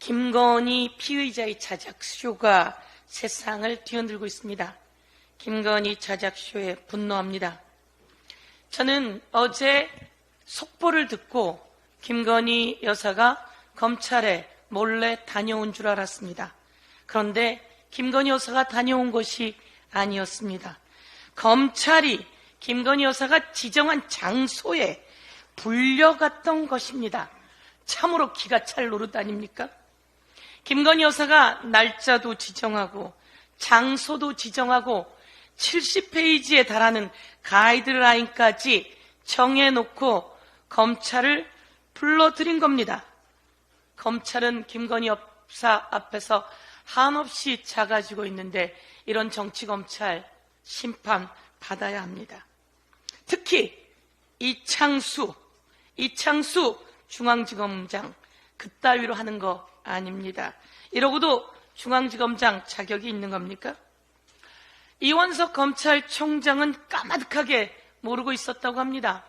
김건희 피의자의 자작쇼가 세상을 뒤흔들고 있습니다. 김건희 자작쇼에 분노합니다. 저는 어제 속보를 듣고 김건희 여사가 검찰에 몰래 다녀온 줄 알았습니다. 그런데 김건희 여사가 다녀온 것이 아니었습니다. 검찰이 김건희 여사가 지정한 장소에 불려갔던 것입니다. 참으로 기가 찰 노릇 아닙니까? 김건희 여사가 날짜도 지정하고 장소도 지정하고 70페이지에 달하는 가이드라인까지 정해놓고 검찰을 불러들인 겁니다. 검찰은 김건희 여사 앞에서 한없이 작아지고 있는데 이런 정치검찰 심판 받아야 합니다. 특히 이창수 중앙지검장 그따위로 하는 거 아닙니다. 이러고도 중앙지검장 자격이 있는 겁니까? 이원석 검찰총장은 까마득하게 모르고 있었다고 합니다.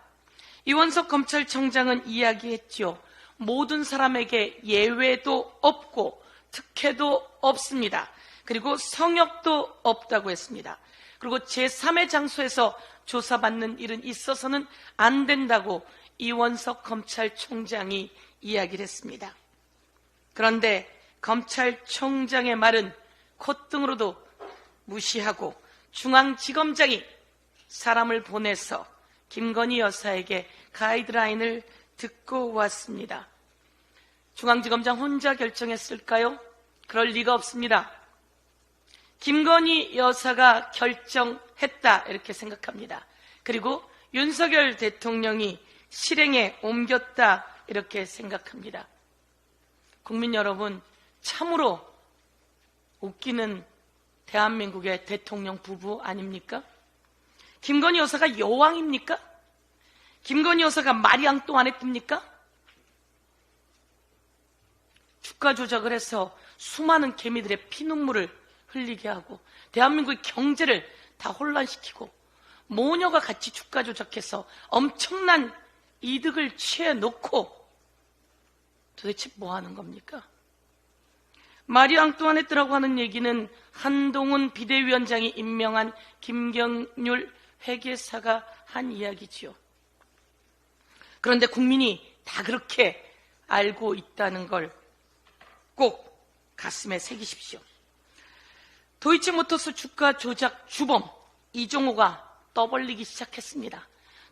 이원석 검찰총장은 이야기했죠. 모든 사람에게 예외도 없고 특혜도 없습니다. 그리고 성역도 없다고 했습니다. 그리고 제3의 장소에서 조사받는 일은 있어서는 안 된다고 이원석 검찰총장이 이야기를 했습니다. 그런데 검찰총장의 말은 콧등으로도 무시하고 중앙지검장이 사람을 보내서 김건희 여사에게 가이드라인을 듣고 왔습니다. 중앙지검장 혼자 결정했을까요? 그럴 리가 없습니다. 김건희 여사가 결정했다 이렇게 생각합니다. 그리고 윤석열 대통령이 실행에 옮겼다 이렇게 생각합니다. 국민 여러분, 참으로 웃기는 대한민국의 대통령 부부 아닙니까? 김건희 여사가 여왕입니까? 김건희 여사가 마리 앙뚜아네트입니까? 주가 조작을 해서 수많은 개미들의 피눈물을 흘리게 하고 대한민국의 경제를 다 혼란시키고 모녀가 같이 주가 조작해서 엄청난 이득을 취해놓고 도대체 뭐 하는 겁니까? 마리 앙뚜아네트라고 하는 얘기는 한동훈 비대위원장이 임명한 김경률 회계사가 한 이야기지요. 그런데 국민이 다 그렇게 알고 있다는 걸 꼭 가슴에 새기십시오. 도이치모터스 주가 조작 주범 이종호가 떠벌리기 시작했습니다.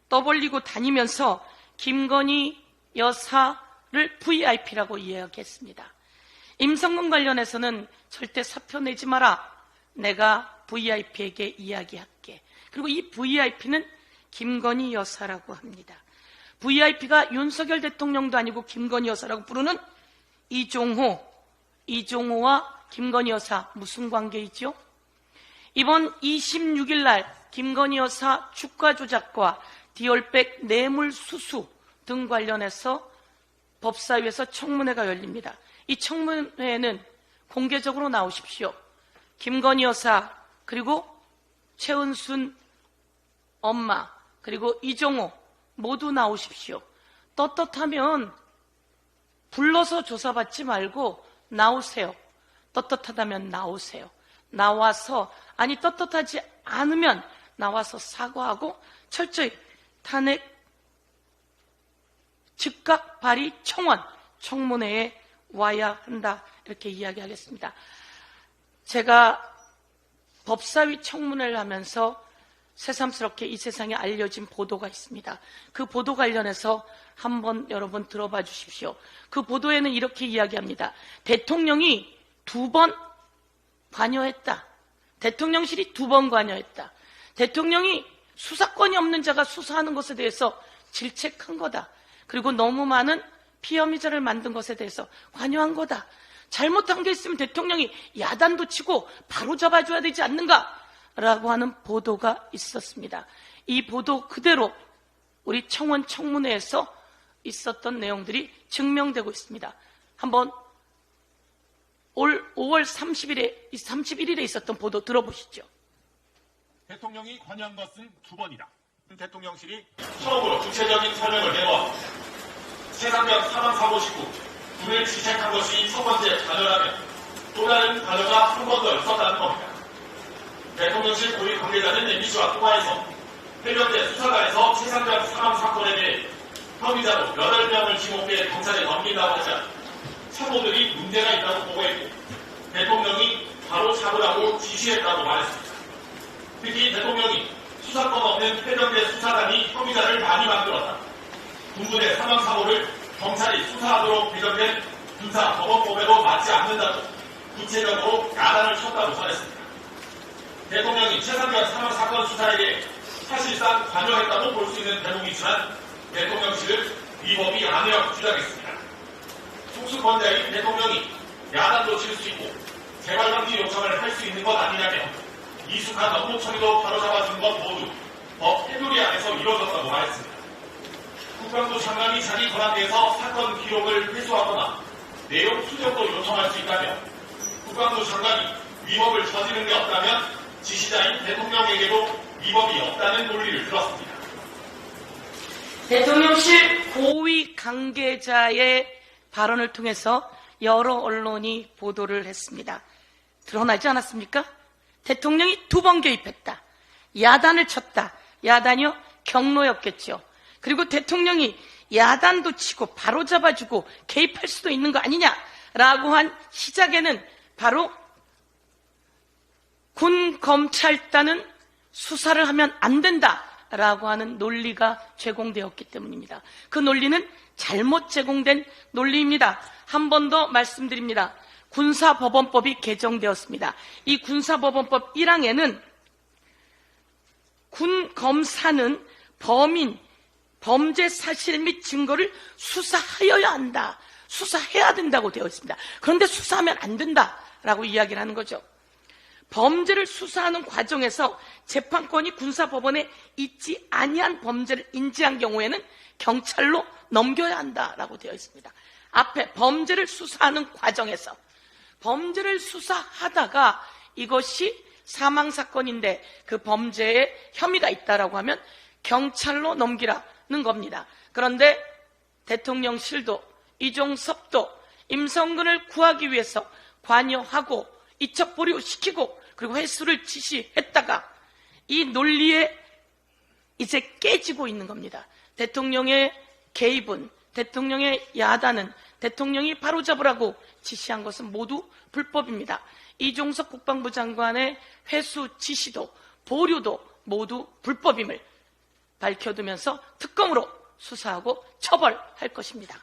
떠벌리고 다니면서 김건희 여사를 VIP라고 이야기했습니다. 임성근 관련해서는 절대 사표 내지 마라. 내가 VIP에게 이야기할게. 그리고 이 VIP는 김건희 여사라고 합니다. VIP가 윤석열 대통령도 아니고 김건희 여사라고 부르는 이종호와 김건희 여사 무슨 관계이죠? 이번 26일 날 김건희 여사 주가 조작과 디올백 뇌물 수수 등 관련해서 법사위에서 청문회가 열립니다. 이 청문회에는 공개적으로 나오십시오. 김건희 여사 그리고 최은순 엄마 그리고 이종호 모두 나오십시오. 떳떳하면 불러서 조사받지 말고 나오세요. 떳떳하다면 나오세요. 나와서 아니 떳떳하지 않으면 나와서 사과하고 철저히 탄핵 즉각 발의 청원 청문회에 와야 한다 이렇게 이야기하겠습니다. 제가 법사위 청문회를 하면서 새삼스럽게 이 세상에 알려진 보도가 있습니다. 그 보도 관련해서 한번 여러분 들어봐 주십시오. 그 보도에는 이렇게 이야기합니다. 대통령이 2번 관여했다. 대통령실이 2번 관여했다. 대통령이 수사권이 없는 자가 수사하는 것에 대해서 질책한 거다. 그리고 너무 많은 피혐의자를 만든 것에 대해서 관여한 거다. 잘못한 게 있으면 대통령이 야단도 치고 바로 잡아줘야 되지 않는가? 라고 하는 보도가 있었습니다. 이 보도 그대로 우리 청원 청문회에서 있었던 내용들이 증명되고 있습니다. 한번 올 5월 31일에 있었던 보도 들어보시죠. 대통령이 관여한 것은 2번이다. 대통령실이 처음으로 구체적인 설명을 내놓았습니다. 최상병 사망사고 시구 둘을 지적한 것이 첫 번째 관여라면 또 다른 관여가 한 번 더 있었다는 겁니다. 대통령실 고위 관계자는 MBC와 통화에서 해병대 수사관에서 최상병 사망 사건에 대해 혐의자로 8명을 지목해 경찰에 넘긴다고 하자 참모들이 문제가 있다고 보고했고 대통령이 바로 잡으라고 지시했다고 말했습니다. 특히 대통령이 수사권 없는 해병대 수사관이 혐의자를 많이 만들었다. 군부대 사망사고를 경찰이 수사하도록 개정된 군사법원법에도 맞지 않는다고 구체적으로 야단을 쳤다고 전했습니다. 대통령이 최상병 사망사건 수사에 대해 사실상 관여했다고 볼 수 있는 대목이지만 대통령실은 위법이 아니라고 주장했습니다. 총수권자인 대통령이 야단도 칠 수 있고 재발방지 요청을 할 수 있는 것 아니냐며 미숙한 업무 처리도 바로잡아준 것 모두 법 테두리 안에서 이루어졌다고 말했습니다. 국방부 장관이 자기 권한대에서 사건 기록을 회수하거나 내용 수정도 요청할 수 있다며 국방부 장관이 위법을 저지른 게 없다면 지시자인 대통령에게도 위법이 없다는 논리를 들었습니다. 대통령실 고위 관계자의 발언을 통해서 여러 언론이 보도를 했습니다. 드러나지 않았습니까? 대통령이 2번 개입했다. 야단을 쳤다. 야단이요? 경로였겠죠. 그리고 대통령이 야단도 치고 바로 잡아주고 개입할 수도 있는 거 아니냐라고 한 시작에는 바로 군 검찰단은 수사를 하면 안 된다라고 하는 논리가 제공되었기 때문입니다. 그 논리는 잘못 제공된 논리입니다. 한 번 더 말씀드립니다. 군사법원법이 개정되었습니다. 이 군사법원법 1항에는 군 검사는 범인, 범죄 사실 및 증거를 수사하여야 한다. 수사해야 된다고 되어 있습니다. 그런데 수사하면 안 된다라고 이야기를 하는 거죠. 범죄를 수사하는 과정에서 재판권이 군사법원에 있지 아니한 범죄를 인지한 경우에는 경찰로 넘겨야 한다라고 되어 있습니다. 앞에 범죄를 수사하는 과정에서 범죄를 수사하다가 이것이 사망사건인데 그 범죄에 혐의가 있다라고 하면 경찰로 넘기라는 겁니다. 그런데 대통령실도 이종섭도 임성근을 구하기 위해서 관여하고 이첩보류시키고 그리고 회수를 지시했다가 이 논리에 이제 깨지고 있는 겁니다. 대통령의 개입은, 대통령의 야단은, 대통령이 바로잡으라고 지시한 것은 모두 불법입니다. 이종석 국방부 장관의 회수 지시도 보류도 모두 불법임을 밝혀두면서 특검으로 수사하고 처벌할 것입니다.